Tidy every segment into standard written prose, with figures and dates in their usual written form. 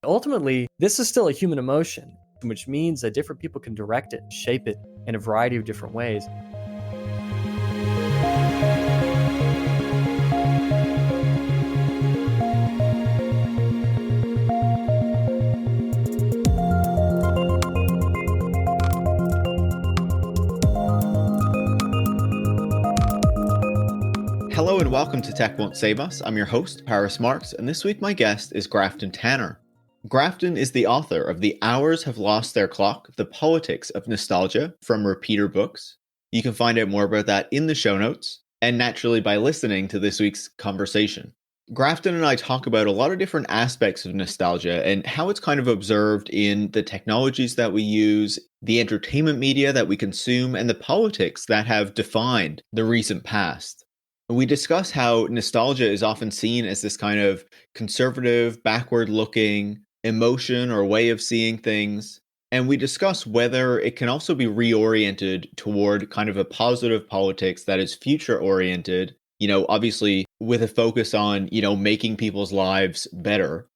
Ultimately, this is still a human emotion, which means that different people can direct it, shape it in a variety of different ways. Hello and welcome to Tech Won't Save Us. I'm your host, Marx, and this week my guest is Grafton Tanner. Grafton is the author of The Hours Have Lost Their Clock, The Politics of Nostalgia from Repeater Books. You can find out more about that in the show notes, and naturally by listening to this week's conversation. Grafton and I talk about a lot of different aspects of nostalgia and how it's kind of observed in the technologies that we use, the entertainment media that we consume, and the politics that have defined the recent past. We discuss how nostalgia is often seen as this kind of conservative, backward-looking emotion or way of seeing things. And we discuss whether it can also be reoriented toward kind of a positive politics that is future-oriented, obviously with a focus on, making people's lives better.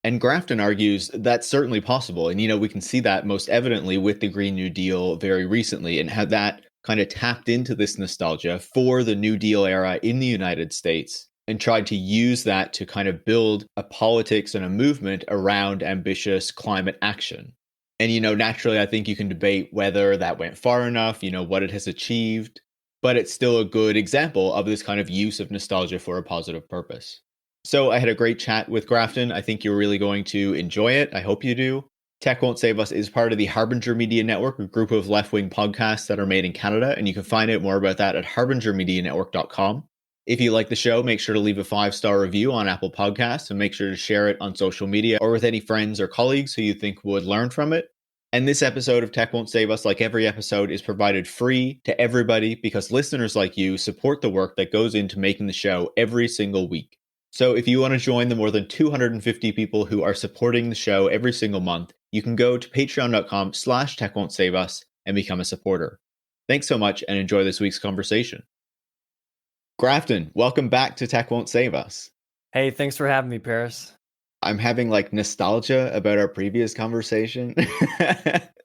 And Grafton argues that's certainly possible. And, we can see that most evidently with the Green New Deal very recently and how that kind of tapped into this nostalgia for the New Deal era in the United States and tried to use that to kind of build a politics and a movement around ambitious climate action. And, naturally, I think you can debate whether that went far enough, what it has achieved, but it's still a good example of this kind of use of nostalgia for a positive purpose. So I had a great chat with Grafton. I think you're really going to enjoy it. I hope you do. Tech Won't Save Us is part of the Harbinger Media Network, a group of left-wing podcasts that are made in Canada, and you can find out more about that at harbingermedianetwork.com. If you like the show, make sure to leave a 5-star review on Apple Podcasts and make sure to share it on social media or with any friends or colleagues who you think would learn from it. And this episode of Tech Won't Save Us, like every episode, is provided free to everybody because listeners like you support the work that goes into making the show every single week. So if you want to join the more than 250 people who are supporting the show every single month, you can go to patreon.com/techwon'tsaveus and become a supporter. Thanks so much and enjoy this week's conversation. Grafton, welcome back to Tech Won't Save Us. Hey, thanks for having me, Paris. I'm having nostalgia about our previous conversation.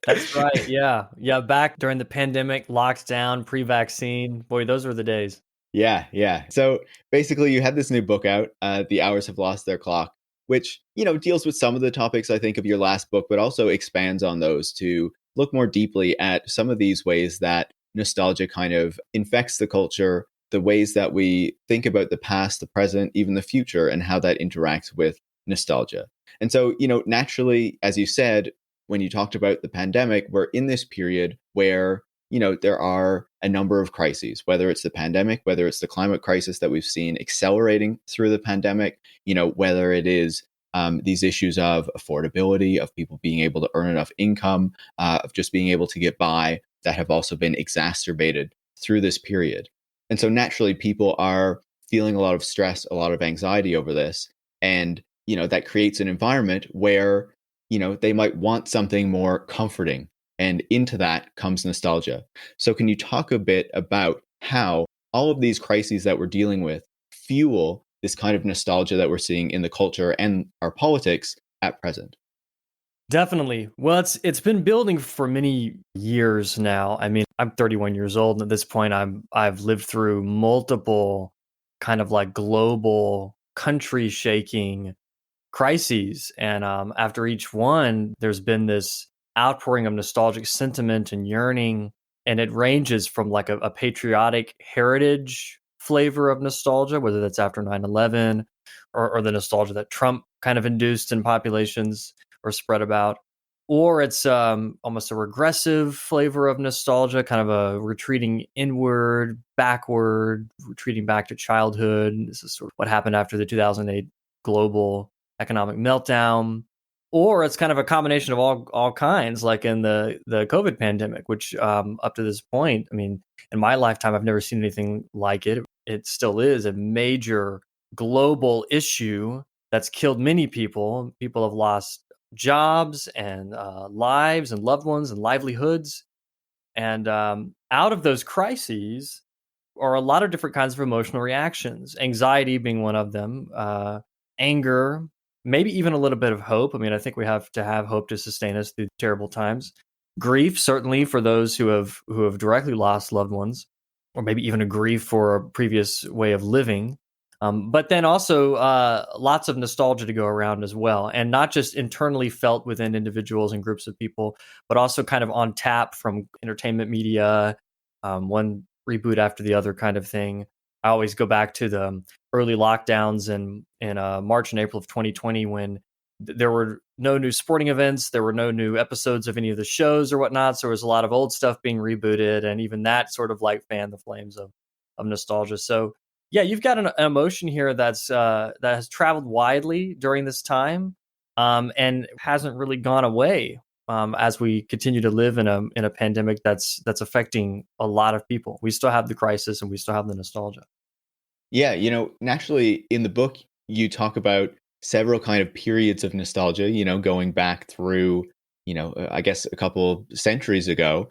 That's right. Yeah. Back during the pandemic, locked down, pre-vaccine. Boy, those were the days. Yeah. So basically you had this new book out, The Hours Have Lost Their Clock, which, deals with some of the topics, I think, of your last book, but also expands on those to look more deeply at some of these ways that nostalgia kind of infects the culture, the ways that we think about the past, the present, even the future, and how that interacts with nostalgia. And so, naturally, as you said, when you talked about the pandemic, we're in this period where there are a number of crises, whether it's the pandemic, whether it's the climate crisis that we've seen accelerating through the pandemic, whether it is these issues of affordability, of people being able to earn enough income, of just being able to get by, that have also been exacerbated through this period. And so naturally, people are feeling a lot of stress, a lot of anxiety over this. And, that creates an environment where, they might want something more comforting. And into that comes nostalgia. So can you talk a bit about how all of these crises that we're dealing with fuel this kind of nostalgia that we're seeing in the culture and our politics at present? Definitely. Well, it's been building for many years now. I mean, I'm 31 years old, and at this point, I've lived through multiple kind of global country-shaking crises, and after each one, there's been this outpouring of nostalgic sentiment and yearning, and it ranges from a patriotic heritage flavor of nostalgia, whether that's after 9/11 or the nostalgia that Trump kind of induced in populations or spread about, or it's almost a regressive flavor of nostalgia, kind of a retreating inward, backward, retreating back to childhood. This is sort of what happened after the 2008 global economic meltdown. Or it's kind of a combination of all kinds, like in the COVID pandemic, which up to this point, I mean, in my lifetime, I've never seen anything like it. It still is a major global issue that's killed many people. People have lost jobs and lives and loved ones and livelihoods. And out of those crises are a lot of different kinds of emotional reactions, anxiety being one of them, anger, maybe even a little bit of hope. I mean, I think we have to have hope to sustain us through terrible times. Grief, certainly for those who have directly lost loved ones, or maybe even a grief for a previous way of living. But then also lots of nostalgia to go around as well, and not just internally felt within individuals and groups of people, but also kind of on tap from entertainment media, one reboot after the other kind of thing. I always go back to the early lockdowns in March and April of 2020 when there were no new sporting events, there were no new episodes of any of the shows or whatnot. So there was a lot of old stuff being rebooted, and even that sort of like fanned the flames of nostalgia. So yeah, you've got an emotion here that has traveled widely during this time, and hasn't really gone away as we continue to live in a pandemic that's affecting a lot of people. We still have the crisis, and we still have the nostalgia. Yeah, naturally in the book you talk about several kind of periods of nostalgia, going back through, I guess a couple centuries ago,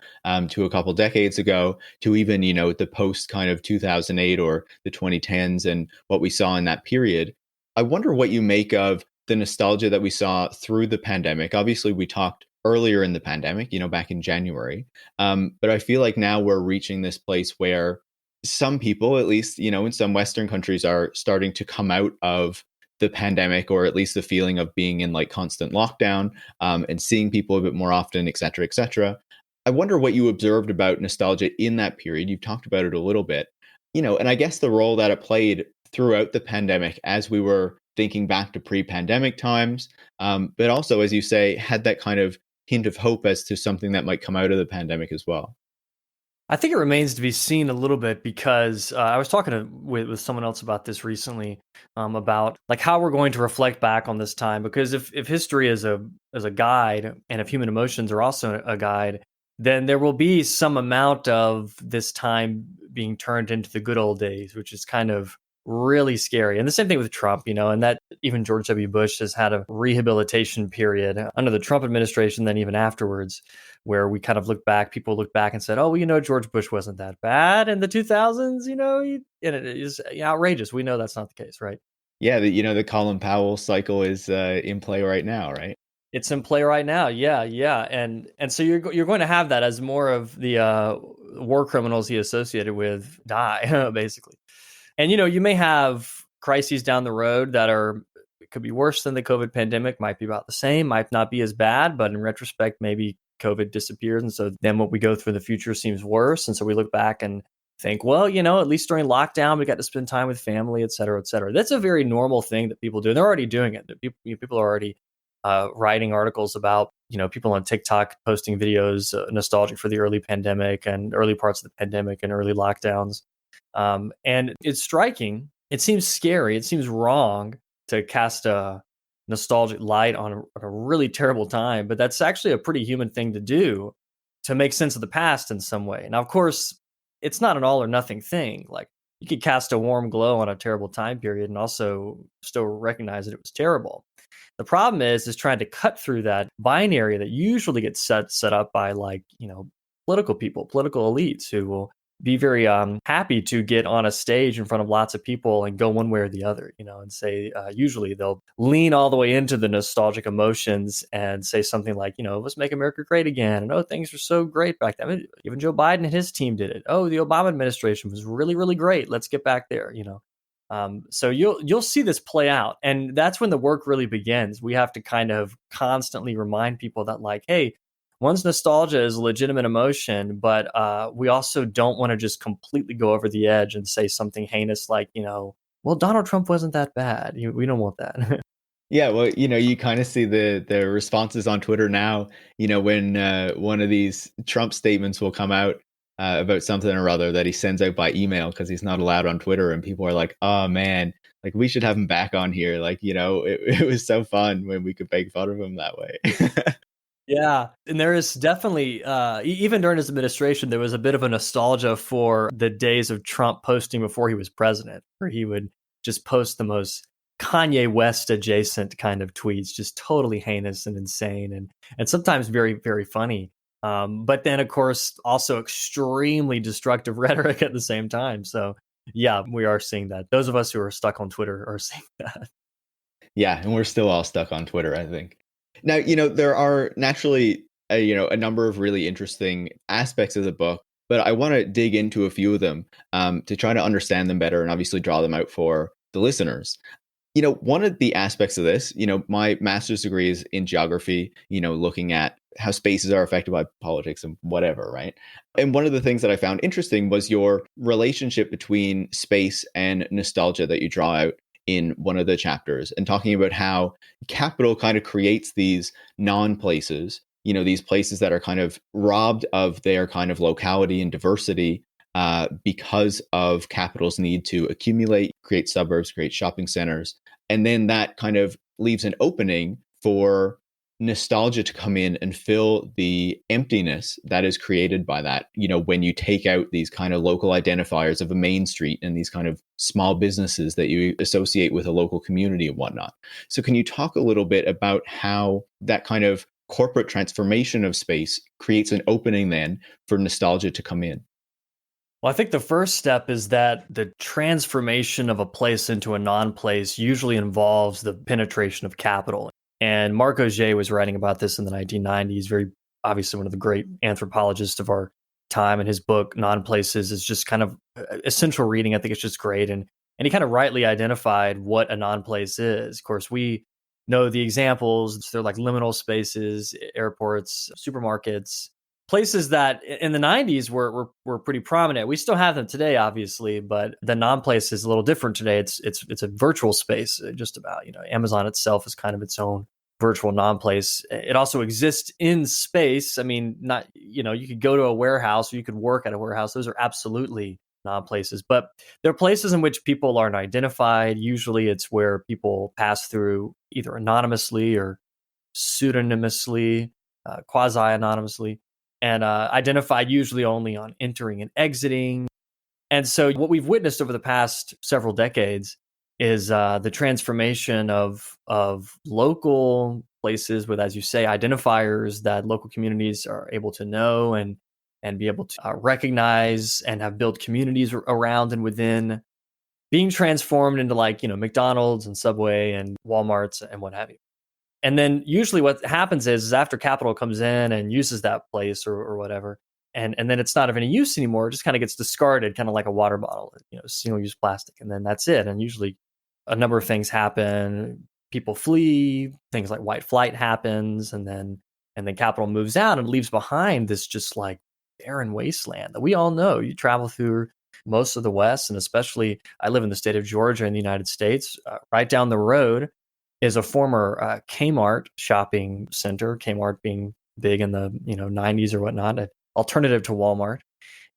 to a couple decades ago, to even, the post kind of 2008 or the 2010s and what we saw in that period. I wonder what you make of the nostalgia that we saw through the pandemic. Obviously, we talked earlier in the pandemic, back in January. But I feel like now we're reaching this place where some people, at least, in some Western countries, are starting to come out of the pandemic, or at least the feeling of being in like constant lockdown, and seeing people a bit more often, et cetera, et cetera. I wonder what you observed about nostalgia in that period. You've talked about it a little bit, and I guess the role that it played throughout the pandemic as we were thinking back to pre-pandemic times, but also, as you say, had that kind of hint of hope as to something that might come out of the pandemic as well. I think it remains to be seen a little bit because I was talking with someone else about this recently, about like how we're going to reflect back on this time. Because if history is a guide, and if human emotions are also a guide, then there will be some amount of this time being turned into the good old days, which is kind of really scary. And the same thing with Trump, and that even George W. Bush has had a rehabilitation period under the Trump administration, then even afterwards, where we kind of people look back and said, oh, well, George Bush wasn't that bad in the 2000s, and it is outrageous. We know that's not the case, right? Yeah, the Colin Powell cycle is in play right now, right? It's in play right now. Yeah, yeah. And so you're going to have that as more of the war criminals he associated with die, basically. And you may have crises down the road that could be worse than the COVID pandemic, might be about the same, might not be as bad, but in retrospect, maybe COVID disappears. And so then what we go through in the future seems worse. And so we look back and think, well, at least during lockdown, we got to spend time with family, et cetera, et cetera. That's a very normal thing that people do. And they're already doing it. People are already writing articles about, people on TikTok posting videos nostalgic for the early pandemic and early parts of the pandemic and early lockdowns. And it's striking. It seems scary. It seems wrong to cast a nostalgic light on a really terrible time, but that's actually a pretty human thing to do to make sense of the past in some way. Now, of course, it's not an all or nothing thing. Like you could cast a warm glow on a terrible time period and also still recognize that it was terrible. The problem is trying to cut through that binary that usually gets set up by political people, political elites who will be very happy to get on a stage in front of lots of people and go one way or the other, and say, usually they'll lean all the way into the nostalgic emotions and say something like, let's make America great again. And, oh, things were so great back then. I mean, even Joe Biden and his team did it. Oh, the Obama administration was really, really great. Let's get back there, So you'll see this play out. And that's when the work really begins. We have to kind of constantly remind people that hey, one's nostalgia is a legitimate emotion, but we also don't want to just completely go over the edge and say something heinous like, well, Donald Trump wasn't that bad. We don't want that. Yeah, well, you kind of see the responses on Twitter now, when one of these Trump statements will come out about something or other that he sends out by email because he's not allowed on Twitter, and people are like, oh man, like we should have him back on here. Like, it was so fun when we could make fun of him that way. Yeah, and there is definitely, even during his administration, there was a bit of a nostalgia for the days of Trump posting before he was president, where he would just post the most Kanye West adjacent kind of tweets, just totally heinous and insane, and sometimes very, very funny. But then, of course, also extremely destructive rhetoric at the same time. So, yeah, we are seeing that. Those of us who are stuck on Twitter are seeing that. Yeah, and we're still all stuck on Twitter, I think. Now, there are naturally, a number of really interesting aspects of the book, but I want to dig into a few of them to try to understand them better and obviously draw them out for the listeners. One of the aspects of this, my master's degree is in geography, looking at how spaces are affected by politics and whatever, right? And one of the things that I found interesting was your relationship between space and nostalgia that you draw out in one of the chapters, and talking about how capital kind of creates these non-places, these places that are kind of robbed of their kind of locality and diversity because of capital's need to accumulate, create suburbs, create shopping centers. And then that kind of leaves an opening for nostalgia to come in and fill the emptiness that is created by that, when you take out these kind of local identifiers of a main street and these kind of small businesses that you associate with a local community and whatnot. So can you talk a little bit about how that kind of corporate transformation of space creates an opening then for nostalgia to come in? Well, I think the first step is that the transformation of a place into a non-place usually involves the penetration of capital. And Marc Auger was writing about this in the 1990s, very obviously one of the great anthropologists of our time. And his book, Non-Places, is just kind of essential reading. I think it's just great. And he kind of rightly identified what a non-place is. Of course, we know the examples. They're like liminal spaces, airports, supermarkets, places that in the 90s were pretty prominent. We still have them today, obviously, but the non-place is a little different today. It's a virtual space, just about. Amazon itself is kind of its own virtual non-place. It also exists in space. I mean, not, you could go to a warehouse or you could work at a warehouse. Those are absolutely non-places, but they're places in which people aren't identified. Usually it's where people pass through either anonymously or pseudonymously, quasi-anonymously, and identified usually only on entering and exiting. And so what we've witnessed over the past several decades is the transformation of local places with, as you say, identifiers that local communities are able to know and be able to recognize and have built communities around and within, being transformed into McDonald's and Subway and Walmarts and what have you. And then usually what happens is after capital comes in and uses that place or whatever, and then it's not of any use anymore, it just kind of gets discarded, kind of like a water bottle, single-use plastic, and then that's it. And usually a number of things happen. People flee, things like white flight happens, and then capital moves out and leaves behind this just like barren wasteland that we all know. You travel through most of the West, and especially I live in the state of Georgia in the United States. Right down the road is a former Kmart shopping center, Kmart being big in the 90s or whatnot, an alternative to Walmart.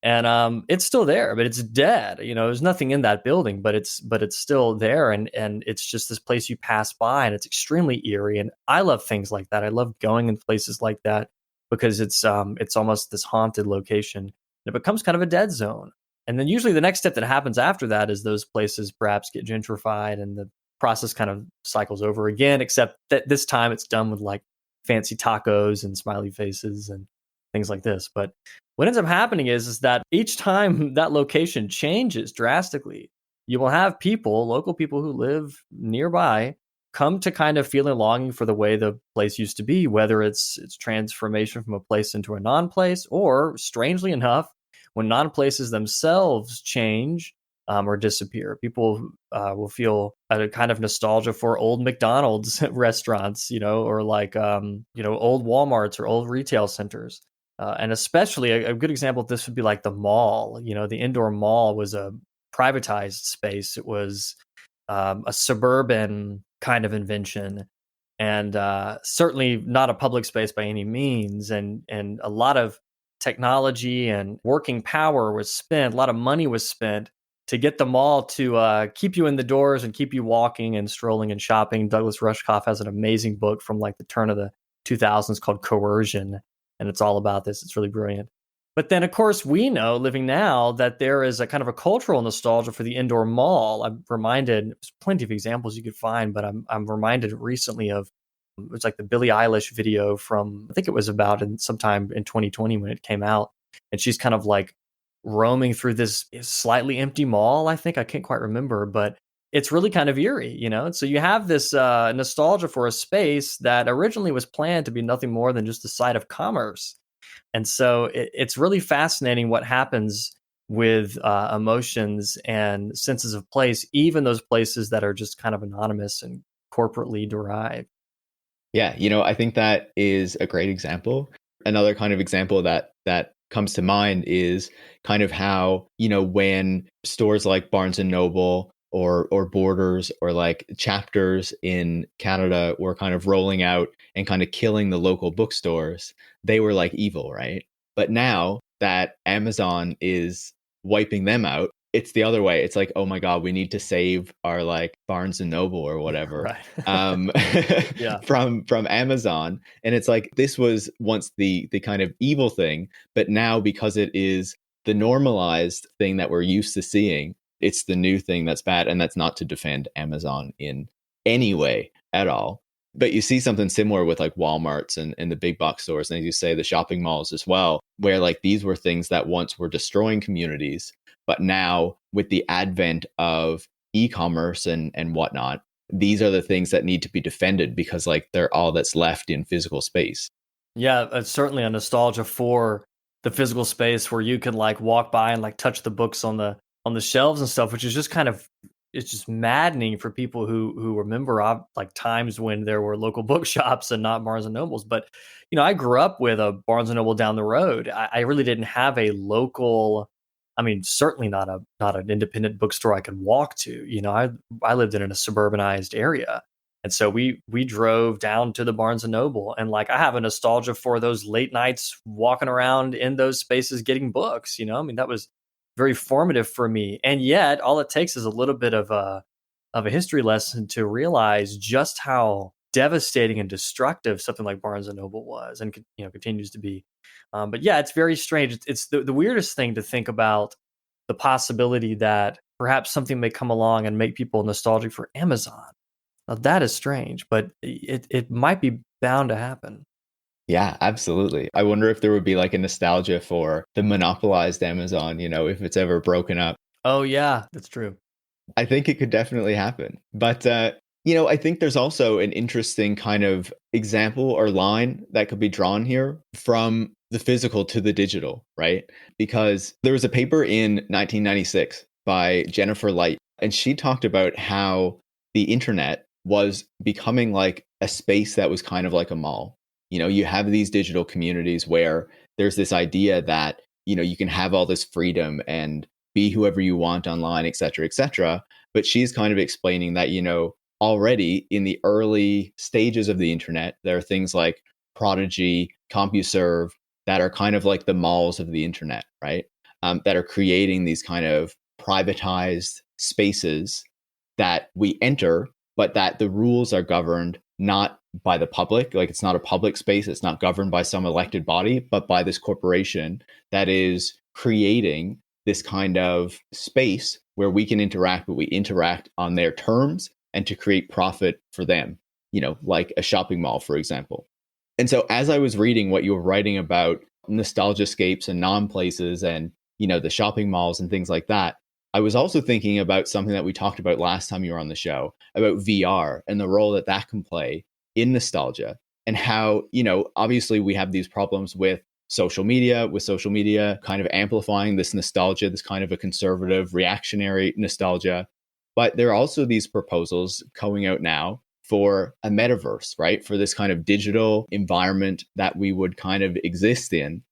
And it's still there, but it's dead. There's nothing in that building, but it's still there, and it's just this place you pass by, and it's extremely eerie. And I love things like that. I love going in places like that because it's almost this haunted location. And it becomes kind of a dead zone. And then usually the next step that happens after that is those places perhaps get gentrified, and the process kind of cycles over again, except that this time it's done with like fancy tacos and smiley faces and things like this. But what ends up happening is that each time that location changes drastically, you will have local people who live nearby, come to kind of feel a longing for the way the place used to be, whether it's transformation from a place into a non-place, or strangely enough, when non-places themselves change or disappear, people will feel a kind of nostalgia for old McDonald's restaurants, or like old Walmarts or old retail centers. And especially a good example of this would be like the mall. The indoor mall was a privatized space. It was a suburban kind of invention, and certainly not a public space by any means. And a lot of technology and working power was spent. A lot of money was spent to get the mall to keep you in the doors and keep you walking and strolling and shopping. Douglas Rushkoff has an amazing book from like the turn of the 2000s called Coercion, and it's all about this. It's really brilliant. But then, of course, we know living now that there is a kind of a cultural nostalgia for the indoor mall. I'm reminded, there's plenty of examples you could find, but I'm reminded recently of, it was like the Billie Eilish video from, I think it was about sometime in 2020 when it came out. And she's kind of like roaming through this slightly empty mall, I think. I can't quite remember, but it's really kind of eerie, you know? And so you have this nostalgia for a space that originally was planned to be nothing more than just a site of commerce. And so it's really fascinating what happens with emotions and senses of place, even those places that are just kind of anonymous and corporately derived. Yeah, I think that is a great example. Another kind of example that comes to mind is kind of how, when stores like Barnes and Noble or Borders or like Chapters in Canada were kind of rolling out and kind of killing the local bookstores, they were like evil, right? But now that Amazon is wiping them out, it's the other way. It's like, oh my God, we need to save our like Barnes and Noble or whatever Right. um Yeah. from Amazon. And it's like this was once the kind of evil thing, but now because it is the normalized thing that we're used to seeing, it's the new thing that's bad. And that's not to defend Amazon in any way at all. But you see something similar with like Walmarts and the big box stores, and as you say, the shopping malls as well, where like these were things that once were destroying communities, but now with the advent of e-commerce and whatnot, these are the things that need to be defended because like they're all that's left in physical space. Yeah, it's certainly a nostalgia for the physical space where you can like walk by and like touch the books on the shelves and stuff, which is just kind of it's just maddening for people who remember like times when there were local bookshops and not Barnes and Nobles. But I grew up with a Barnes and Noble down the road. I really didn't have a local. I mean, certainly not an independent bookstore I could walk to. I lived in a suburbanized area. And so we drove down to the Barnes and Noble, and like I have a nostalgia for those late nights walking around in those spaces getting books. I mean that was very formative for me. And yet, all it takes is a little bit of a history lesson to realize just how devastating and destructive something like Barnes and Noble was, and continues to be. But yeah, it's very strange. It's the weirdest thing to think about the possibility that perhaps something may come along and make people nostalgic for Amazon. Now, that is strange, but it might be bound to happen. Yeah, absolutely. I wonder if there would be like a nostalgia for the monopolized Amazon, if it's ever broken up. Oh yeah, that's true. I think it could definitely happen. But, I think there's also an interesting kind of example or line that could be drawn here from the physical to the digital, right? Because there was a paper in 1996 by Jennifer Light, and she talked about how the internet was becoming like a space that was kind of like a mall. You have these digital communities where there's this idea that, you can have all this freedom and be whoever you want online, et cetera, et cetera. But she's kind of explaining that, already in the early stages of the internet, there are things like Prodigy, CompuServe that are kind of like the malls of the internet, right? That are creating these kind of privatized spaces that we enter, but that the rules are governed not by the public. Like it's not a public space. It's not governed by some elected body, but by this corporation that is creating this kind of space where we can interact, but we interact on their terms and to create profit for them, like a shopping mall, for example. And so as I was reading what you were writing about nostalgiascapes and non-places and, the shopping malls and things like that, I was also thinking about something that we talked about last time you were on the show, about VR and the role that that can play in nostalgia, and how, obviously we have these problems with social media kind of amplifying this nostalgia, this kind of a conservative, reactionary nostalgia. But there are also these proposals coming out now for a metaverse, right? For this kind of digital environment that we would kind of exist in.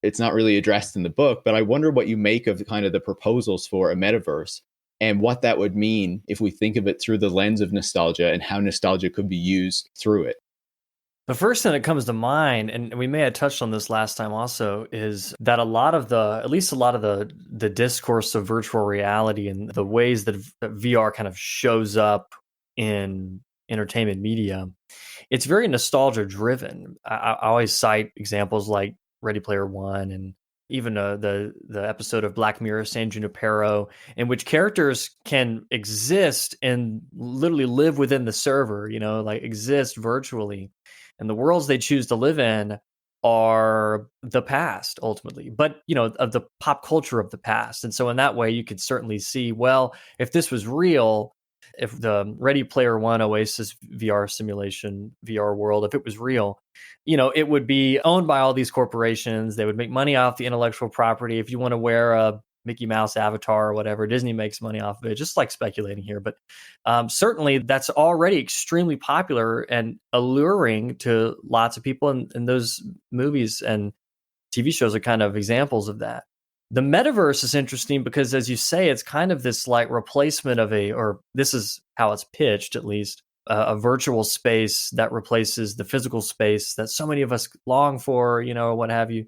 It's not really addressed in the book, but I wonder what you make of the kind of the proposals for a metaverse and what that would mean if we think of it through the lens of nostalgia and how nostalgia could be used through it. The first thing that comes to mind, and we may have touched on this last time also, is that at least a lot of the discourse of virtual reality and the ways that VR kind of shows up in entertainment media, it's very nostalgia driven. I always cite examples like Ready Player One and even the episode of Black Mirror, San Junipero, in which characters can exist and literally live within the server, like exist virtually. And the worlds they choose to live in are the past ultimately, but of the pop culture of the past. And so in that way, you could certainly see, well, if this was real, if the Ready Player One Oasis VR simulation, VR world, if it was real, it would be owned by all these corporations. They would make money off the intellectual property. If you want to wear a Mickey Mouse avatar or whatever, Disney makes money off of it, just like speculating here. But certainly that's already extremely popular and alluring to lots of people. And those movies and TV shows are kind of examples of that. The metaverse is interesting because, as you say, it's kind of this like replacement of or this is how it's pitched at least, a virtual space that replaces the physical space that so many of us long for, or what have you.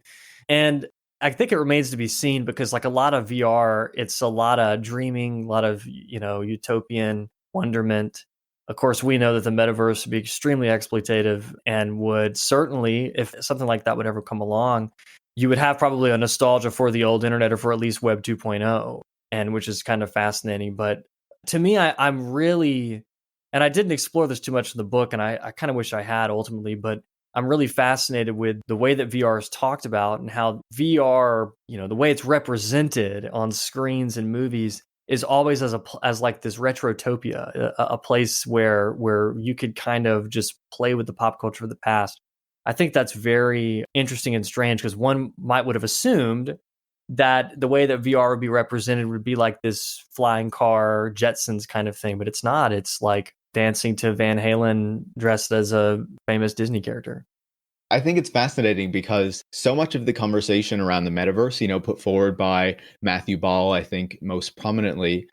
And I think it remains to be seen because like a lot of VR, it's a lot of dreaming, a lot of, utopian wonderment. Of course, we know that the metaverse would be extremely exploitative and would certainly, if something like that would ever come along, you would have probably a nostalgia for the old internet or for at least Web 2.0, and which is kind of fascinating. But to me, I'm really, and I didn't explore this too much in the book, and I kind of wish I had ultimately, but I'm really fascinated with the way that VR is talked about and how VR, the way it's represented on screens and movies is always as like this retrotopia, a place where you could kind of just play with the pop culture of the past. I think that's very interesting and strange because one would have assumed that the way that VR would be represented would be like this flying car, Jetsons kind of thing, but it's not. It's like dancing to Van Halen dressed as a famous Disney character. I think it's fascinating because so much of the conversation around the metaverse, put forward by Matthew Ball, I think most prominently,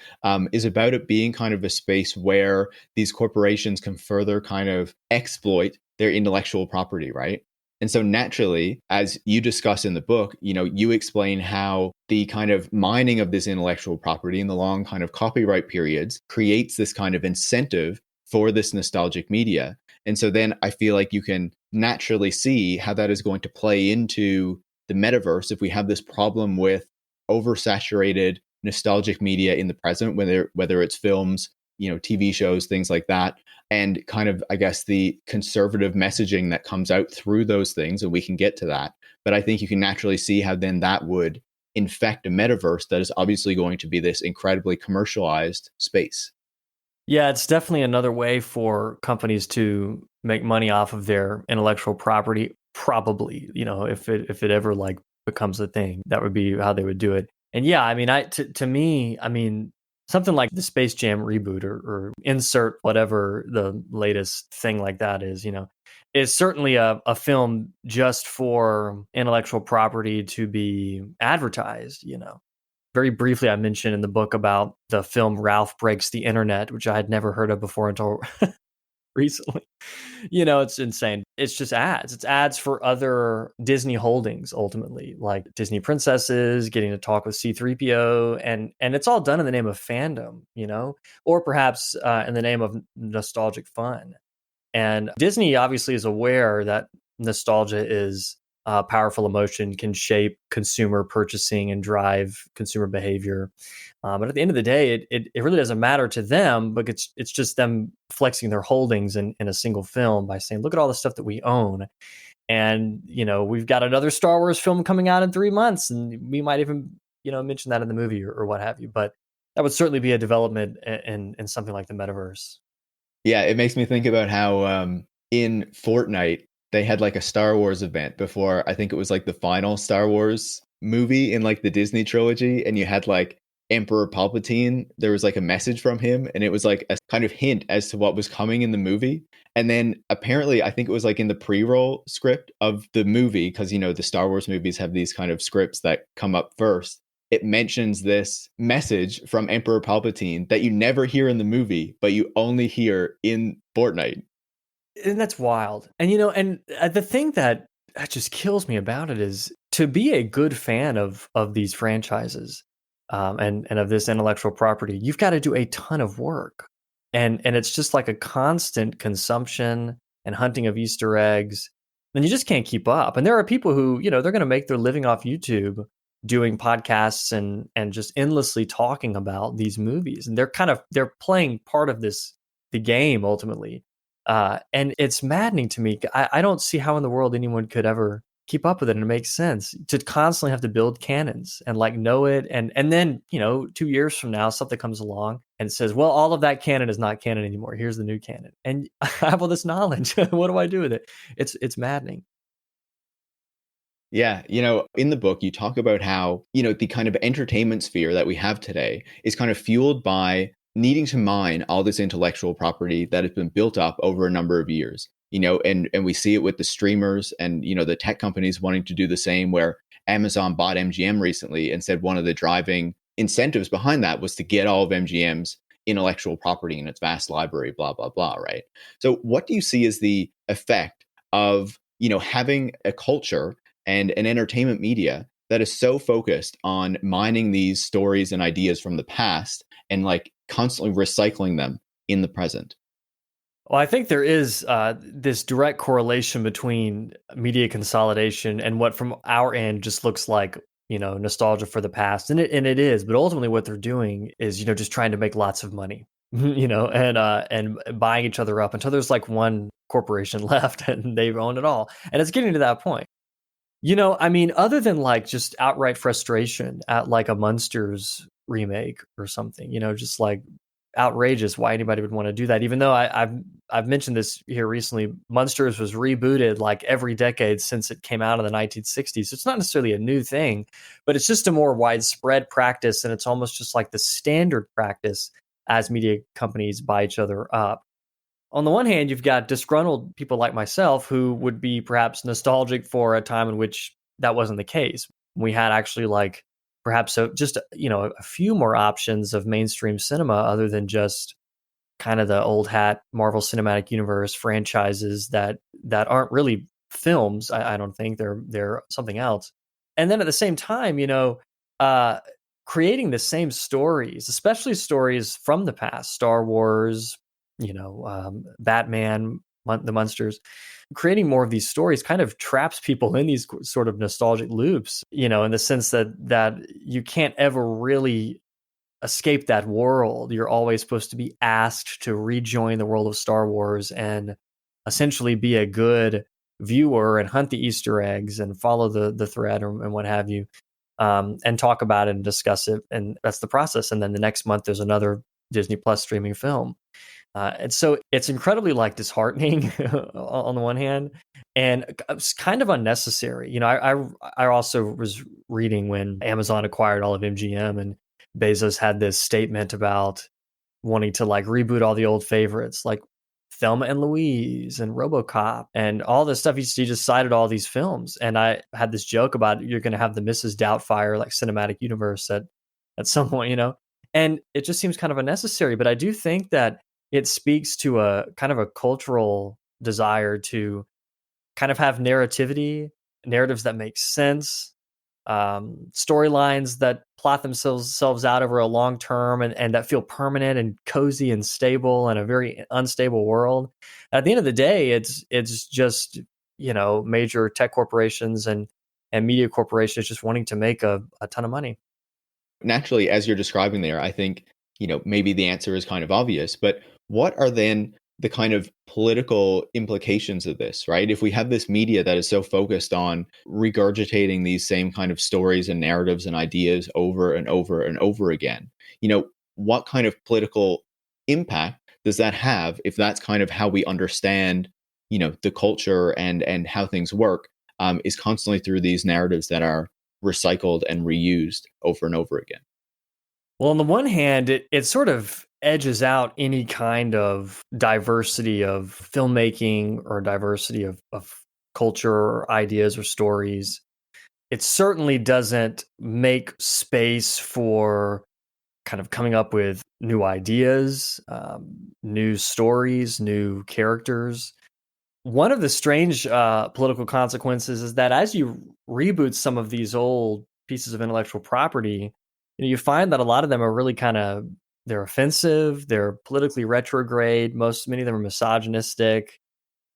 is about it being kind of a space where these corporations can further kind of exploit their intellectual property, right? And so naturally, as you discuss in the book, you explain how the kind of mining of this intellectual property in the long kind of copyright periods creates this kind of incentive for this nostalgic media. And so then I feel like you can naturally see how that is going to play into the metaverse if we have this problem with oversaturated nostalgic media in the present, whether it's films, TV shows, things like that, and kind of, I guess, the conservative messaging that comes out through those things, and we can get to that. But I think you can naturally see how then that would infect a metaverse that is obviously going to be this incredibly commercialized space. Yeah, it's definitely another way for companies to make money off of their intellectual property. Probably, if it ever like becomes a thing, that would be how they would do it. And yeah, I mean, to me, I mean, something like the Space Jam reboot or insert whatever the latest thing like that is certainly a film just for intellectual property to be advertised. Very briefly, I mentioned in the book about the film Ralph Breaks the Internet, which I had never heard of before until recently. It's insane. It's just ads. It's ads for other Disney holdings, ultimately, like Disney princesses getting to talk with C-3PO. And it's all done in the name of fandom, or perhaps in the name of nostalgic fun. And Disney obviously is aware that nostalgia is powerful emotion, can shape consumer purchasing and drive consumer behavior. But at the end of the day, it really doesn't matter to them, but it's just them flexing their holdings in a single film by saying, look at all the stuff that we own. And, we've got another Star Wars film coming out in 3 months, and we might even, mention that in the movie or what have you. But that would certainly be a development in something like the metaverse. Yeah, it makes me think about how in Fortnite, they had like a Star Wars event before, I think it was like the final Star Wars movie in like the Disney trilogy. And you had like Emperor Palpatine. There was like a message from him, and it was like a kind of hint as to what was coming in the movie. And then apparently, I think it was like in the pre-roll script of the movie, because, the Star Wars movies have these kind of scripts that come up first. It mentions this message from Emperor Palpatine that you never hear in the movie, but you only hear in Fortnite. And that's wild. And, and the thing that just kills me about it is to be a good fan of these franchises and of this intellectual property, you've got to do a ton of work. And it's just like a constant consumption and hunting of Easter eggs. And you just can't keep up. And there are people who, they're going to make their living off YouTube doing podcasts and just endlessly talking about these movies. And they're playing part of the game ultimately. And it's maddening to me. I don't see how in the world anyone could ever keep up with it, and it makes sense to constantly have to build canons and like know it. And then, 2 years from now, something comes along and says, well, all of that canon is not canon anymore. Here's the new canon. And I have all this knowledge. What do I do with it? It's maddening. Yeah, in the book, you talk about how, the kind of entertainment sphere that we have today is kind of fueled by needing to mine all this intellectual property that has been built up over a number of years, and we see it with the streamers and, the tech companies wanting to do the same, where Amazon bought MGM recently and said one of the driving incentives behind that was to get all of MGM's intellectual property in its vast library, blah, blah, blah, right? So what do you see as the effect of, having a culture and an entertainment media that is so focused on mining these stories and ideas from the past and like constantly recycling them in the present? Well, I think there is this direct correlation between media consolidation and what, from our end, just looks like nostalgia for the past, and it is. But ultimately, what they're doing is just trying to make lots of money, and buying each other up until there's like one corporation left and they've owned it all, and it's getting to that point. I mean, other than like just outright frustration at like a Munsters remake or something, just like outrageous why anybody would want to do that. Even though I've mentioned this here recently, Munsters was rebooted like every decade since it came out in the 1960s. So it's not necessarily a new thing, but it's just a more widespread practice, and it's almost just like the standard practice as media companies buy each other up. On the one hand, you've got disgruntled people like myself who would be perhaps nostalgic for a time in which that wasn't the case. We had actually like perhaps a few more options of mainstream cinema other than just kind of the old hat Marvel Cinematic Universe franchises that aren't really films. I don't think they're something else. And then at the same time, creating the same stories, especially stories from the past, Star Wars, Batman, the Munsters, creating more of these stories kind of traps people in these sort of nostalgic loops, in the sense that you can't ever really escape that world. You're always supposed to be asked to rejoin the world of Star Wars and essentially be a good viewer and hunt the Easter eggs and follow the thread and what have you, and talk about it and discuss it. And that's the process. And then the next month, there's another Disney Plus streaming film. And so it's incredibly like disheartening on the one hand, and it's kind of unnecessary. I also was reading when Amazon acquired all of MGM, and Bezos had this statement about wanting to like reboot all the old favorites like Thelma and Louise and RoboCop and all this stuff. He just cited all these films, and I had this joke about you're going to have the Mrs. Doubtfire like cinematic universe at some point, and it just seems kind of unnecessary. But I do think that it speaks to a kind of a cultural desire to kind of have narratives that make sense, storylines that plot themselves out over a long term and that feel permanent and cozy and stable in a very unstable world. At the end of the day, it's just, major tech corporations and media corporations just wanting to make a ton of money. Naturally, as you're describing there, I think, maybe the answer is kind of obvious, but what are then the kind of political implications of this, right? If we have this media that is so focused on regurgitating these same kind of stories and narratives and ideas over and over and over again, what kind of political impact does that have if that's kind of how we understand, the culture and how things work, is constantly through these narratives that are recycled and reused over and over again? Well, on the one hand, it sort of edges out any kind of diversity of filmmaking or diversity of culture or ideas or stories. It certainly doesn't make space for kind of coming up with new ideas, new stories, new characters. One of the strange political consequences is that as you reboot some of these old pieces of intellectual property, you find that a lot of them are really they're offensive, they're politically retrograde, many of them are misogynistic,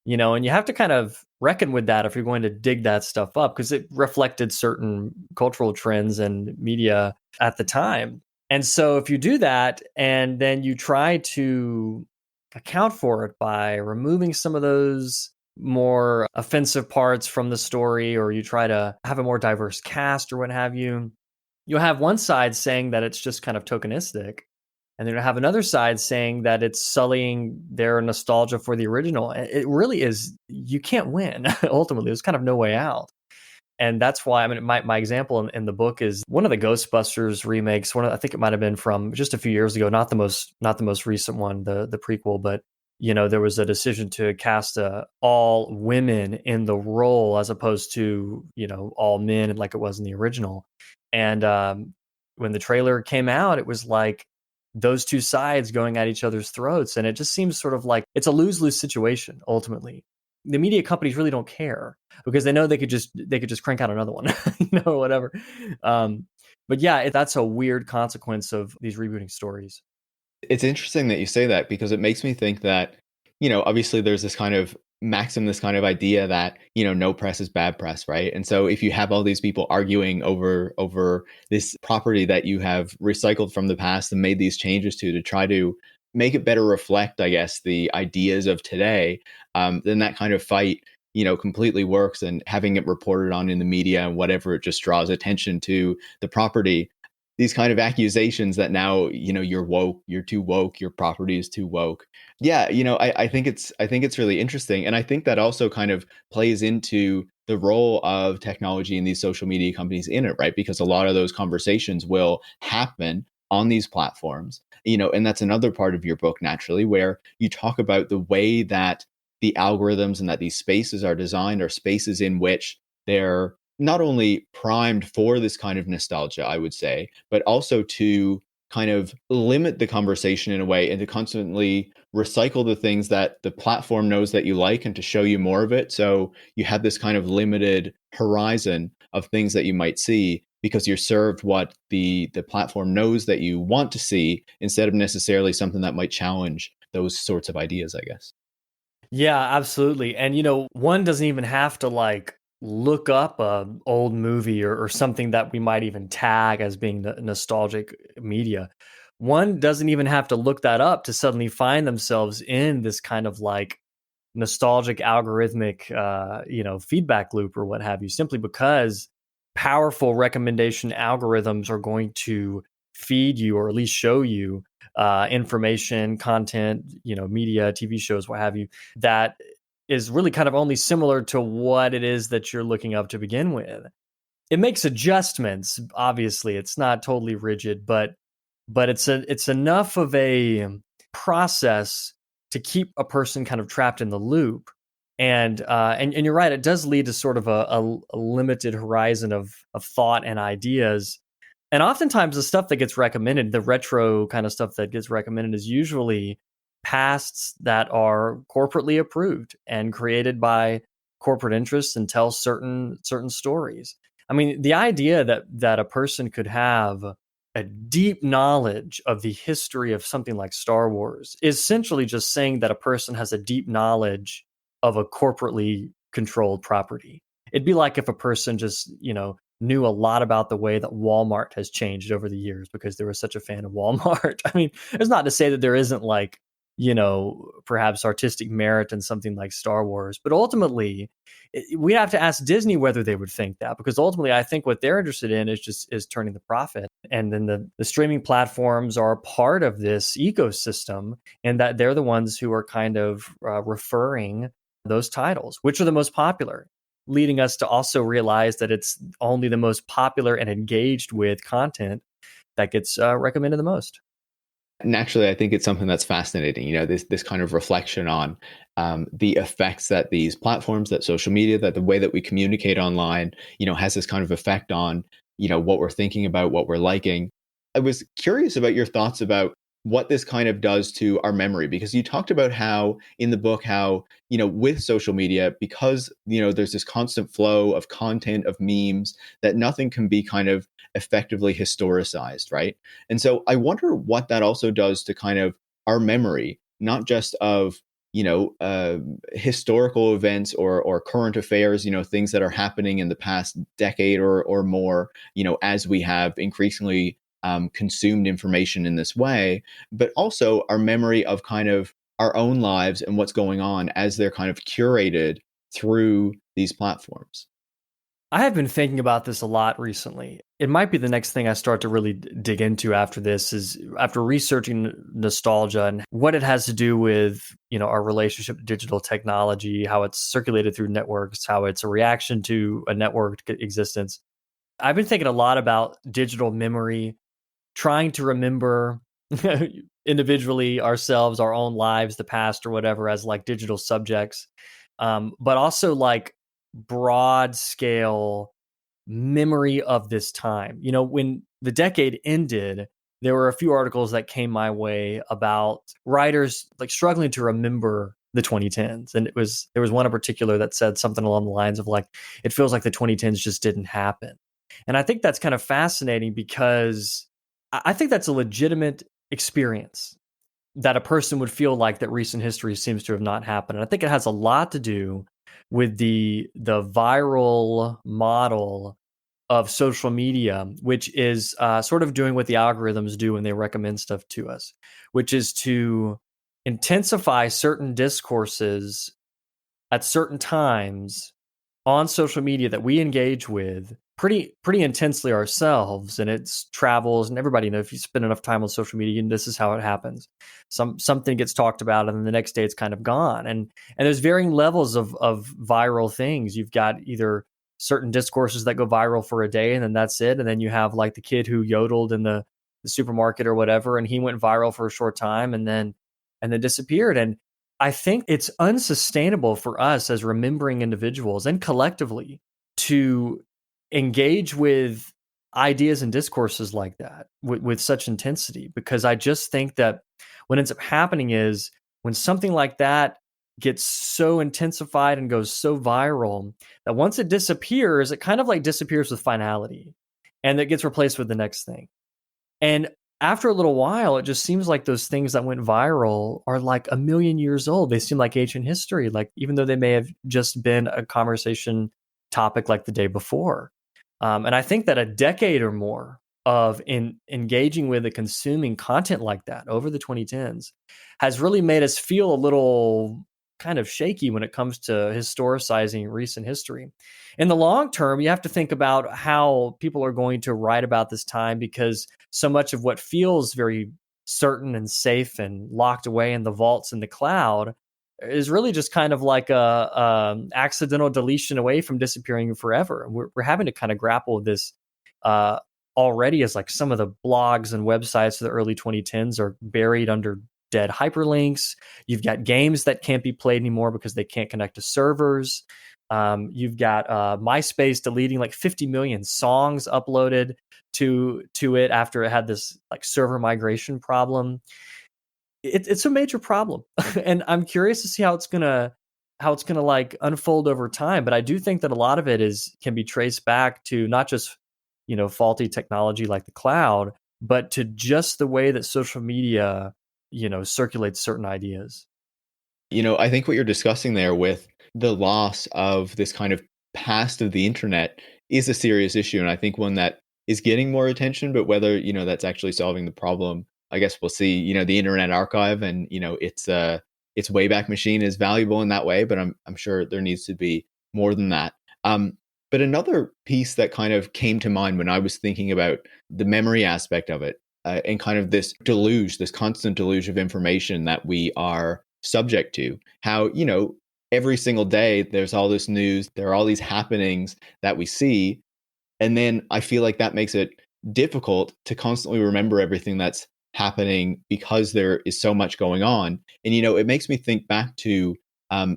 and you have to kind of reckon with that if you're going to dig that stuff up, because it reflected certain cultural trends and media at the time. And so if you do that and then you try to account for it by removing some of those more offensive parts from the story, or you try to have a more diverse cast or what have you, you'll have one side saying that it's just kind of tokenistic. And they're going to have another side saying that it's sullying their nostalgia for the original. It really is, you can't win. Ultimately, there's kind of no way out. And that's why, I mean, my example in the book is one of the Ghostbusters remakes. I think it might have been from just a few years ago, not the most recent one, the prequel, but there was a decision to cast all women in the role as opposed to all men like it was in the original. And when the trailer came out, it was like those two sides going at each other's throats, and it just seems sort of like it's a lose-lose situation ultimately. The media companies really don't care because they know they could just crank out another one, or whatever. But yeah, that's a weird consequence of these rebooting stories. It's interesting that you say that because it makes me think that, obviously there's this kind of maxim, this kind of idea that, no press is bad press, right? And so if you have all these people arguing over this property that you have recycled from the past and made these changes to try to make it better reflect, I guess, the ideas of today, then that kind of fight, completely works. And having it reported on in the media and whatever, it just draws attention to the property. These kind of accusations that now, you're woke, you're too woke, your property is too woke. Yeah, I think it's really interesting. And I think that also kind of plays into the role of technology and these social media companies in it, right? Because a lot of those conversations will happen on these platforms, and that's another part of your book, naturally, where you talk about the way that the algorithms and that these spaces are designed are spaces in which they're not only primed for this kind of nostalgia, I would say, but also to kind of limit the conversation in a way and to constantly recycle the things that the platform knows that you like and to show you more of it. So you have this kind of limited horizon of things that you might see because you're served what the platform knows that you want to see instead of necessarily something that might challenge those sorts of ideas, I guess. Yeah, absolutely. And one doesn't even have to like look up a old movie or something that we might even tag as being nostalgic media. One doesn't even have to look that up to suddenly find themselves in this kind of like nostalgic algorithmic feedback loop or what have you, simply because powerful recommendation algorithms are going to feed you or at least show you information, content, media, TV shows, what have you, that is really kind of only similar to what it is that you're looking up to begin with. It makes adjustments, obviously. It's not totally rigid, but it's enough of a process to keep a person kind of trapped in the loop. And you're right, it does lead to sort of a limited horizon of thought and ideas. And oftentimes the stuff that gets recommended, the retro kind of stuff that gets recommended, is usually pasts that are corporately approved and created by corporate interests and tell certain stories. I mean, the idea that a person could have a deep knowledge of the history of something like Star Wars is essentially just saying that a person has a deep knowledge of a corporately controlled property. It'd be like if a person just, knew a lot about the way that Walmart has changed over the years because they were such a fan of Walmart. I mean, it's not to say that there isn't like, perhaps artistic merit in something like Star Wars, but ultimately we have to ask Disney whether they would think that, because ultimately I think what they're interested in is turning the profit. And then the streaming platforms are part of this ecosystem, and that they're the ones who are kind of referring those titles, which are the most popular, leading us to also realize that it's only the most popular and engaged with content that gets recommended the most. Naturally, I think it's something that's fascinating. This kind of reflection on the effects that these platforms, that social media, that the way that we communicate online, has this kind of effect on, what we're thinking about, what we're liking. I was curious about your thoughts about what this kind of does to our memory, because you talked about how in the book, how, with social media, because, there's this constant flow of content, of memes, that nothing can be kind of effectively historicized, right? And so I wonder what that also does to kind of our memory, not just of, historical events or current affairs, things that are happening in the past decade or more, as we have increasingly consumed information in this way, but also our memory of kind of our own lives and what's going on as they're kind of curated through these platforms. I have been thinking about this a lot recently. It might be the next thing I start to really dig into after this is after researching nostalgia and what it has to do with, our relationship to digital technology, how it's circulated through networks, how it's a reaction to a networked existence. I've been thinking a lot about digital memory, trying to remember individually ourselves, our own lives, the past or whatever as like digital subjects. But also like broad scale memory of this time. When the decade ended, there were a few articles that came my way about writers like struggling to remember the 2010s. And there was one in particular that said something along the lines of like, it feels like the 2010s just didn't happen. And I think that's kind of fascinating because I think that's a legitimate experience that a person would feel like that recent history seems to have not happened. And I think it has a lot to do with the viral model of social media, which is sort of doing what the algorithms do when they recommend stuff to us, which is to intensify certain discourses at certain times on social media that we engage with pretty intensely ourselves, and it's travels, and everybody knows if you spend enough time on social media, and this is how it happens. Something gets talked about and then the next day it's kind of gone. And there's varying levels of viral things. You've got either certain discourses that go viral for a day and then that's it, and then you have like the kid who yodeled in the supermarket or whatever, and he went viral for a short time and then disappeared. And I think it's unsustainable for us as remembering individuals and collectively to engage with ideas and discourses like that with such intensity, because I just think that what ends up happening is when something like that gets so intensified and goes so viral that once it disappears, it kind of like disappears with finality and it gets replaced with the next thing. And after a little while, it just seems like those things that went viral are like a million years old. They seem like ancient history, like even though they may have just been a conversation topic like the day before. And I think that a decade or more of engaging with and consuming content like that over the 2010s has really made us feel a little kind of shaky when it comes to historicizing recent history. In the long term, you have to think about how people are going to write about this time, because so much of what feels very certain and safe and locked away in the vaults in the cloud is really just kind of like a accidental deletion away from disappearing forever. And we're having to kind of grapple with this already, as like some of the blogs and websites of the early 2010s are buried under dead hyperlinks. You've got games that can't be played anymore because they can't connect to servers. You've got MySpace deleting like 50 million songs uploaded to it after it had this like server migration problem. It's a major problem, and I'm curious to see how it's gonna like unfold over time. But I do think that a lot of it can be traced back to not just faulty technology like the cloud, but to just the way that social media circulates certain ideas. I think what you're discussing there with the loss of this kind of past of the internet is a serious issue. And I think one that is getting more attention, but whether, that's actually solving the problem, I guess we'll see. The Internet Archive and, its Wayback Machine is valuable in that way, but I'm sure there needs to be more than that. But another piece that kind of came to mind when I was thinking about the memory aspect of it, and kind of this constant deluge of information that we are subject to, how, every single day there's all this news, there are all these happenings that we see. And then I feel like that makes it difficult to constantly remember everything that's happening because there is so much going on. And, it makes me think back to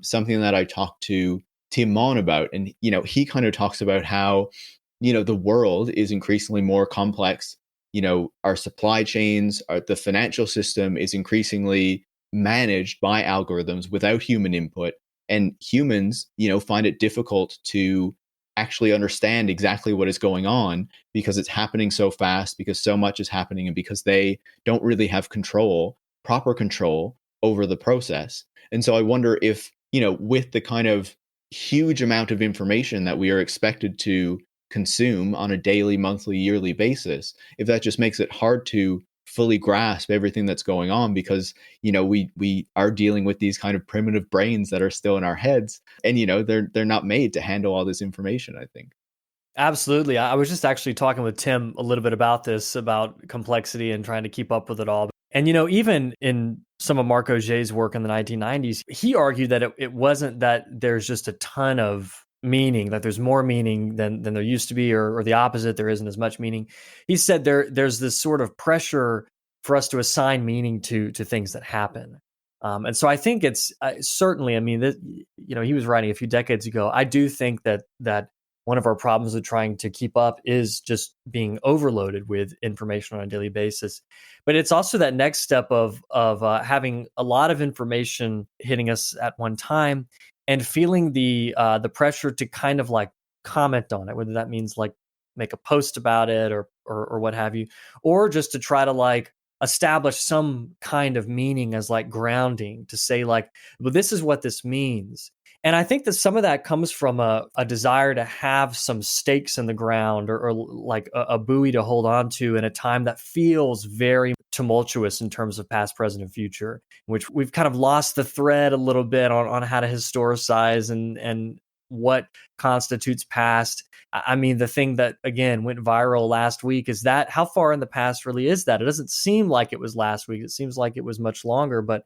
something that I talked to Tim Mon about. And, he kind of talks about how, the world is increasingly more complex. Our supply chains, the financial system is increasingly managed by algorithms without human input. And humans, find it difficult to actually understand exactly what is going on because it's happening so fast, because so much is happening, and because they don't really have proper control over the process. And so I wonder if, with the kind of huge amount of information that we are expected to consume on a daily, monthly, yearly basis, if that just makes it hard to fully grasp everything that's going on, because we are dealing with these kind of primitive brains that are still in our heads, and they're not made to handle all this information, I think. Absolutely. I was just actually talking with Tim a little bit about this, about complexity and trying to keep up with it all. And, even in some of Marc Augé's work in the 1990s, he argued that it wasn't that there's just a ton of meaning, that there's more meaning than there used to be, or the opposite, there isn't as much meaning. He said there's this sort of pressure for us to assign meaning to things that happen. And so I think it's certainly, I mean, he was writing a few decades ago. I do think that one of our problems with trying to keep up is just being overloaded with information on a daily basis. But it's also that next step of having a lot of information hitting us at one time and feeling the pressure to kind of like comment on it, whether that means like make a post about it or what have you, or just to try to like establish some kind of meaning as like grounding to say like, well, this is what this means. And I think that some of that comes from a desire to have some stakes in the ground, or like a buoy to hold on to in a time that feels very tumultuous in terms of past, present, and future, which we've kind of lost the thread a little bit on how to historicize and what constitutes past. I mean, the thing that, again, went viral last week is that how far in the past really is that? It doesn't seem like it was last week. It seems like it was much longer, but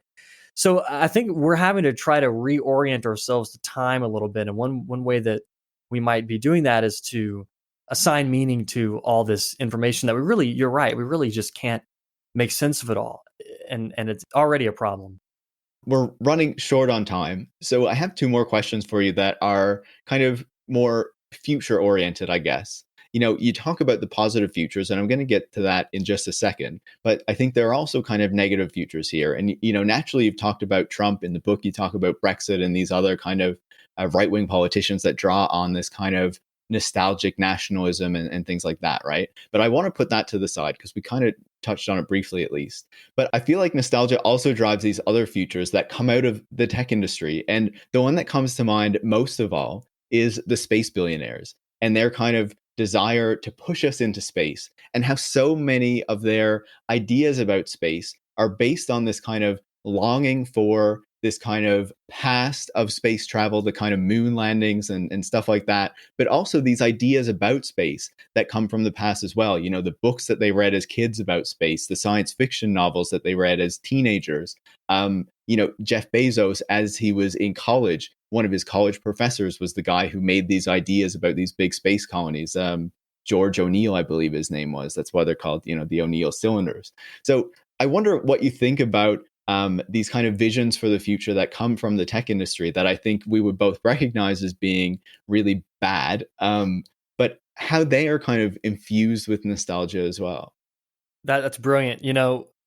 so I think we're having to try to reorient ourselves to time a little bit. And one way that we might be doing that is to assign meaning to all this information that you're right, we really just can't make sense of it all. And it's already a problem. We're running short on time. So I have two more questions for you that are kind of more future oriented, I guess. You talk about the positive futures, and I'm going to get to that in just a second. But I think there are also kind of negative futures here. And, naturally, you've talked about Trump in the book. You talk about Brexit and these other kind of right-wing politicians that draw on this kind of nostalgic nationalism and things like that, right? But I want to put that to the side because we kind of touched on it briefly at least. But I feel like nostalgia also drives these other futures that come out of the tech industry. And the one that comes to mind most of all is the space billionaires and their kind of desire to push us into space, and how so many of their ideas about space are based on this kind of longing for this kind of past of space travel, the kind of moon landings and stuff like that, but also these ideas about space that come from the past as well. The books that they read as kids about space, the science fiction novels that they read as teenagers. Jeff Bezos, as he was in college, one of his college professors was the guy who made these ideas about these big space colonies. George O'Neill, I believe his name was. That's why they're called, the O'Neill cylinders. So I wonder what you think about these kind of visions for the future that come from the tech industry that I think we would both recognize as being really bad, but how they are kind of infused with nostalgia as well. That's brilliant.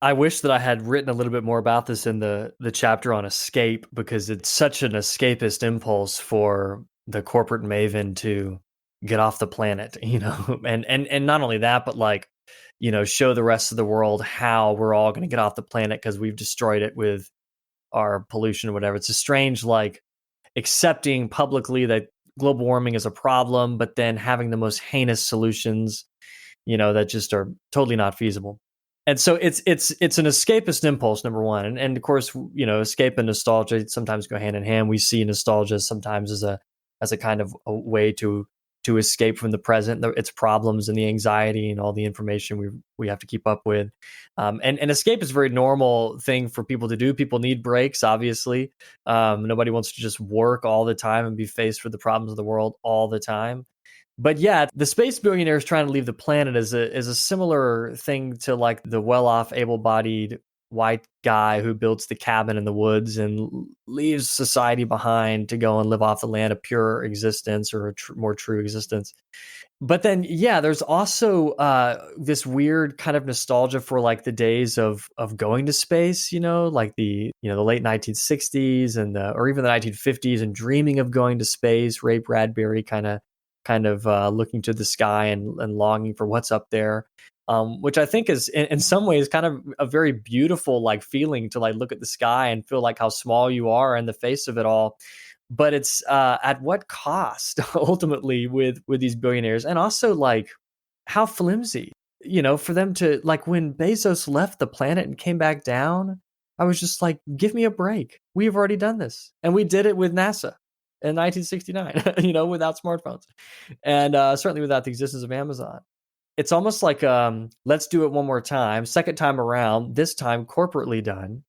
I wish that I had written a little bit more about this in the chapter on escape, because it's such an escapist impulse for the corporate maven to get off the planet, and not only that, but like, show the rest of the world how we're all going to get off the planet because we've destroyed it with our pollution or whatever. It's a strange, like, accepting publicly that global warming is a problem, but then having the most heinous solutions, that just are totally not feasible. And so it's an escapist impulse, number one. And of course, escape and nostalgia sometimes go hand in hand. We see nostalgia sometimes as a kind of a way to escape from the present, its problems and the anxiety and all the information we have to keep up with. And escape is a very normal thing for people to do. People need breaks, obviously. Nobody wants to just work all the time and be faced with the problems of the world all the time. But yeah, the space billionaires trying to leave the planet is a similar thing to like the well-off, able-bodied white guy who builds the cabin in the woods and leaves society behind to go and live off the land, a pure existence or a more true existence. But then, yeah, there's also this weird kind of nostalgia for like the days of going to space, like the late 1960s or even the 1950s, and dreaming of going to space. Ray Bradbury kind of looking to the sky and longing for what's up there, which I think is in some ways kind of a very beautiful like feeling to like look at the sky and feel like how small you are in the face of it all. But it's at what cost ultimately with these billionaires, and also like how flimsy, for them to like when Bezos left the planet and came back down. I was just like, give me a break. We've already done this, and we did it with NASA. in 1969, without smartphones, and certainly without the existence of Amazon. It's almost like let's do it one more time, second time around, this time corporately done,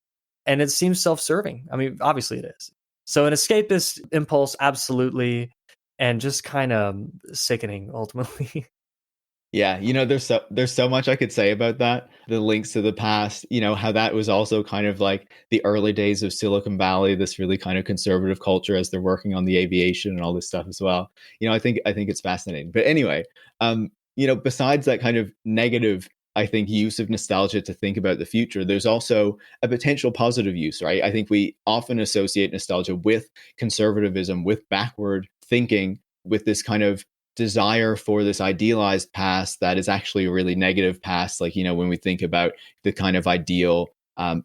and it seems self-serving. I mean, obviously it is. So an escapist impulse, absolutely, and just kind of sickening ultimately. Yeah, there's so much I could say about that. The links to the past, how that was also kind of like the early days of Silicon Valley, this really kind of conservative culture as they're working on the aviation and all this stuff as well. I think it's fascinating. But anyway, besides that kind of negative, I think, use of nostalgia to think about the future, there's also a potential positive use, right? I think we often associate nostalgia with conservatism, with backward thinking, with this kind of desire for this idealized past that is actually a really negative past. Like, when we think about the kind of ideal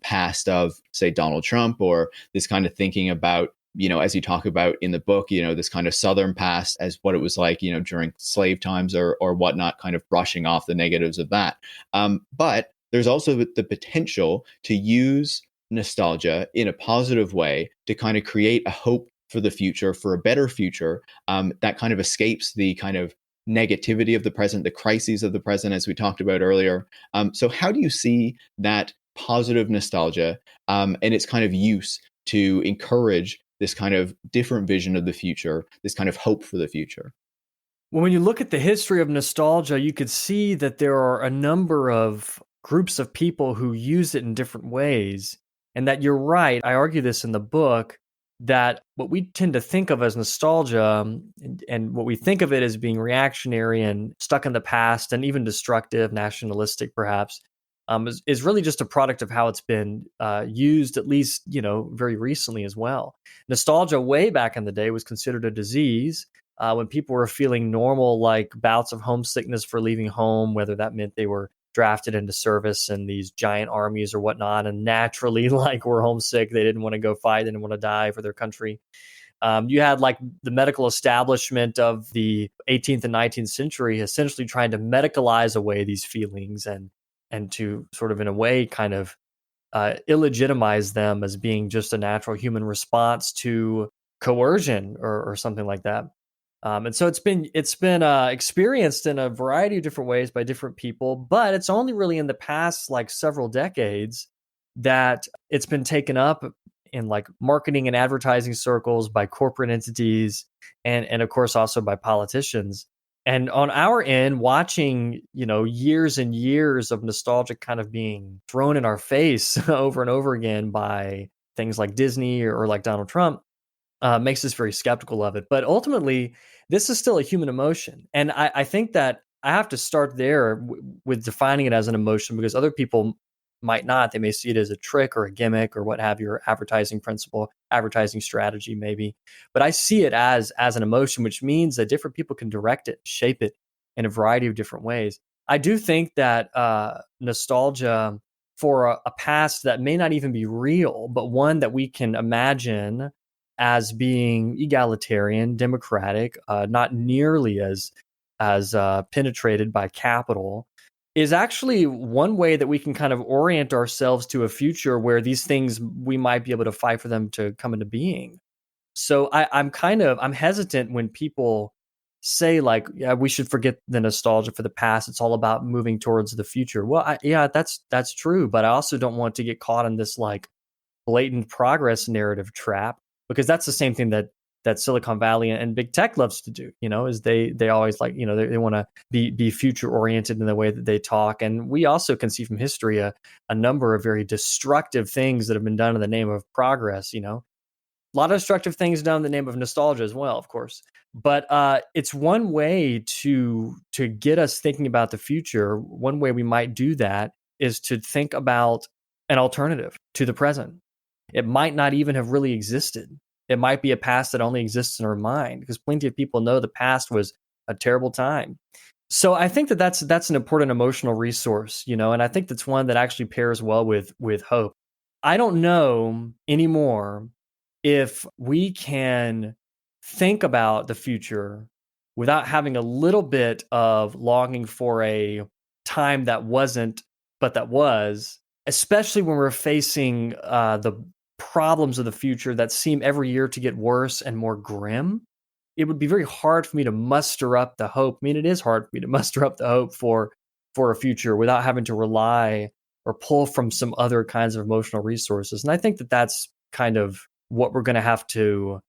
past of, say, Donald Trump, or this kind of thinking about, as you talk about in the book, this kind of Southern past as what it was like, during slave times or whatnot, kind of brushing off the negatives of that. But there's also the potential to use nostalgia in a positive way to kind of create a hope for the future, for a better future, that kind of escapes the kind of negativity of the present, the crises of the present, as we talked about earlier. So how do you see that positive nostalgia and its kind of use to encourage this kind of different vision of the future, this kind of hope for the future? Well, when you look at the history of nostalgia, you could see that there are a number of groups of people who use it in different ways. And that you're right, I argue this in the book, that what we tend to think of as nostalgia, and what we think of it as being reactionary and stuck in the past and even destructive, nationalistic perhaps, is really just a product of how it's been used, at least, very recently as well. Nostalgia way back in the day was considered a disease. When people were feeling normal, like bouts of homesickness for leaving home, whether that meant they were drafted into service in these giant armies or whatnot, and naturally, like, were homesick, they didn't want to go fight, they didn't want to die for their country. You had like the medical establishment of the 18th and 19th century essentially trying to medicalize away these feelings and to sort of, in a way, kind of illegitimize them as being just a natural human response to coercion or something like that. And so it's been experienced in a variety of different ways by different people, but it's only really in the past like several decades that it's been taken up in like marketing and advertising circles by corporate entities and of course also by politicians. And on our end, watching, years and years of nostalgia kind of being thrown in our face over and over again by things like Disney or like Donald Trump, makes us very skeptical of it. But ultimately, this is still a human emotion. And I think that I have to start there with defining it as an emotion, because other people might not. They may see it as a trick or a gimmick or what have you, or advertising principle, advertising strategy, maybe. But I see it as an emotion, which means that different people can direct it, shape it in a variety of different ways. I do think that nostalgia for a past that may not even be real, but one that we can imagine as being egalitarian, democratic, not nearly as penetrated by capital, is actually one way that we can kind of orient ourselves to a future where these things, we might be able to fight for them to come into being. So I'm hesitant when people say like, yeah, we should forget the nostalgia for the past. It's all about moving towards the future. Well, yeah, that's true, but I also don't want to get caught in this like blatant progress narrative trap, because that's the same thing that Silicon Valley and big tech loves to do. Is they always like, they want to be future oriented in the way that they talk. And we also can see from history a number of very destructive things that have been done in the name of progress. A lot of destructive things done in the name of nostalgia as well, of course. But it's one way to get us thinking about the future. One way we might do that is to think about an alternative to the present. It might not even have really existed. It might be a past that only exists in our mind, because plenty of people know the past was a terrible time. So I think that that's an important emotional resource, and I think that's one that actually pairs well with hope. I don't know anymore if we can think about the future without having a little bit of longing for a time that wasn't, but that was, especially when we're facing problems of the future that seem every year to get worse and more grim, it would be very hard for me to muster up the hope. I mean, it is hard for me to muster up the hope for a future without having to rely or pull from some other kinds of emotional resources. And I think that that's kind of what we're going to have to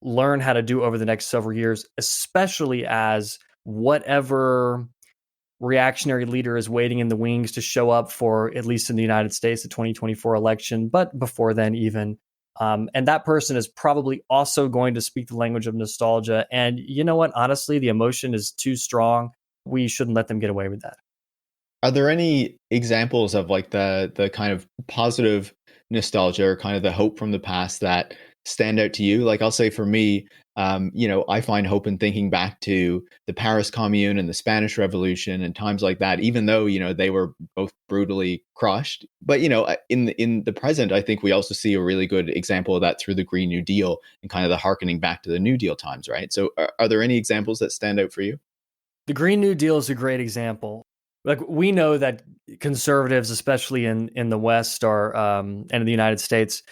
learn how to do over the next several years, especially as whatever reactionary leader is waiting in the wings to show up for, at least in the United States, the 2024 election, but before then even. And that person is probably also going to speak the language of nostalgia. And you know what? Honestly, the emotion is too strong. We shouldn't let them get away with that. Are there any examples of like the kind of positive nostalgia or kind of the hope from the past that stand out to you? Like I'll say for me, I find hope in thinking back to the Paris Commune and the Spanish Revolution and times like that, even though, they were both brutally crushed. But, in the present, I think we also see a really good example of that through the Green New Deal and kind of the hearkening back to the New Deal times, right? So are there any examples that stand out for you? The Green New Deal is a great example. Like we know that conservatives, especially in the West and in the United States,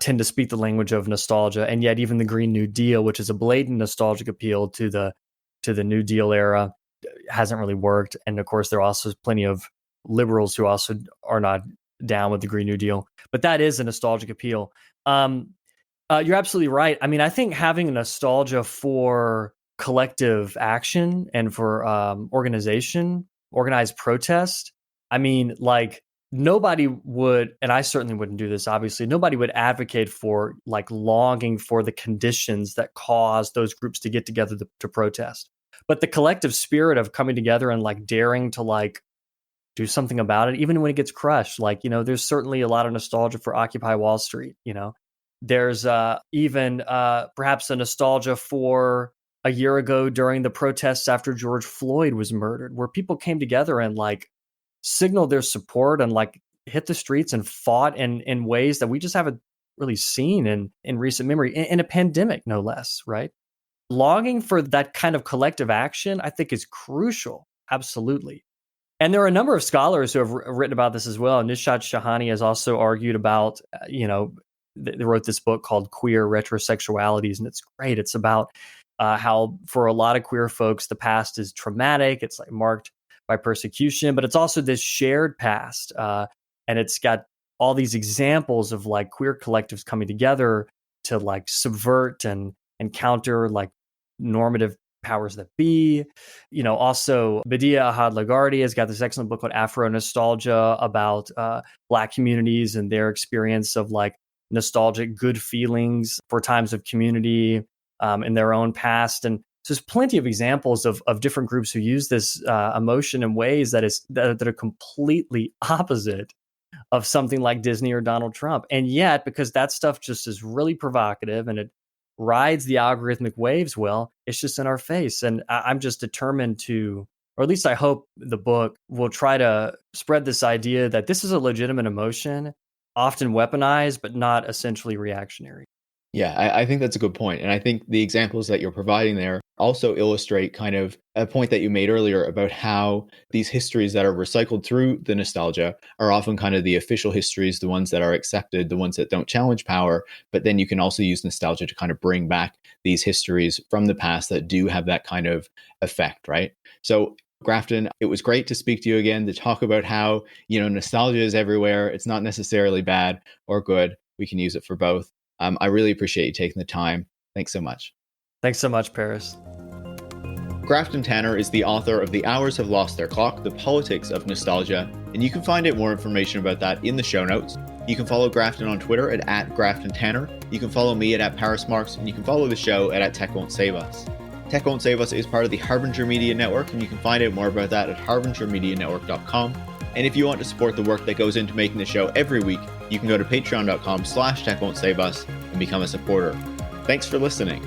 tend to speak the language of nostalgia, and yet even the Green New Deal, which is a blatant nostalgic appeal to the New Deal era, hasn't really worked. And of course, there are also plenty of liberals who also are not down with the Green New Deal, but that is a nostalgic appeal. You're absolutely right. I mean, I think having a nostalgia for collective action and for organized protest. I mean, like nobody would, and I certainly wouldn't do this, obviously, nobody would advocate for like longing for the conditions that cause those groups to get together to protest. But the collective spirit of coming together and like daring to like do something about it, even when it gets crushed, like, there's certainly a lot of nostalgia for Occupy Wall Street, There's even perhaps a nostalgia for a year ago during the protests after George Floyd was murdered, where people came together and like signaled their support and like hit the streets and fought in ways that we just haven't really seen in recent memory, in a pandemic, no less, right? Longing for that kind of collective action, I think, is crucial. Absolutely. And there are a number of scholars who have written about this as well. Nishat Shahani has also argued about, they wrote this book called Queer Retrosexualities, and it's great. It's about how for a lot of queer folks, the past is traumatic. It's like marked by persecution, but it's also this shared past. And it's got all these examples of like queer collectives coming together to like subvert and counter like normative powers that be. Also Badia Ahad Lagarde has got this excellent book called Afro Nostalgia about Black communities and their experience of like nostalgic good feelings for times of community in their own past. And so there's plenty of examples of different groups who use this emotion in ways that are completely opposite of something like Disney or Donald Trump. And yet, because that stuff just is really provocative and it rides the algorithmic waves well, it's just in our face. And I'm just determined to, or at least I hope the book will try to spread this idea that this is a legitimate emotion, often weaponized, but not essentially reactionary. Yeah, I think that's a good point. And I think the examples that you're providing there also illustrate kind of a point that you made earlier about how these histories that are recycled through the nostalgia are often kind of the official histories, the ones that are accepted, the ones that don't challenge power. But then you can also use nostalgia to kind of bring back these histories from the past that do have that kind of effect, right? So Grafton, it was great to speak to you again, to talk about how, nostalgia is everywhere. It's not necessarily bad or good. We can use it for both. I really appreciate you taking the time. Thanks so much. Thanks so much, Paris. Grafton Tanner is the author of The Hours Have Lost Their Clock, The Politics of Nostalgia, and you can find out more information about that in the show notes. You can follow Grafton on Twitter at Grafton Tanner. You can follow me at Paris Marx, and you can follow the show at Tech Won't Save Us. Tech Won't Save Us is part of the Harbinger Media Network, and you can find out more about that at harbingermedianetwork.com. And if you want to support the work that goes into making the show every week, you can go to patreon.com/techwon'tsaveus and become a supporter. Thanks for listening.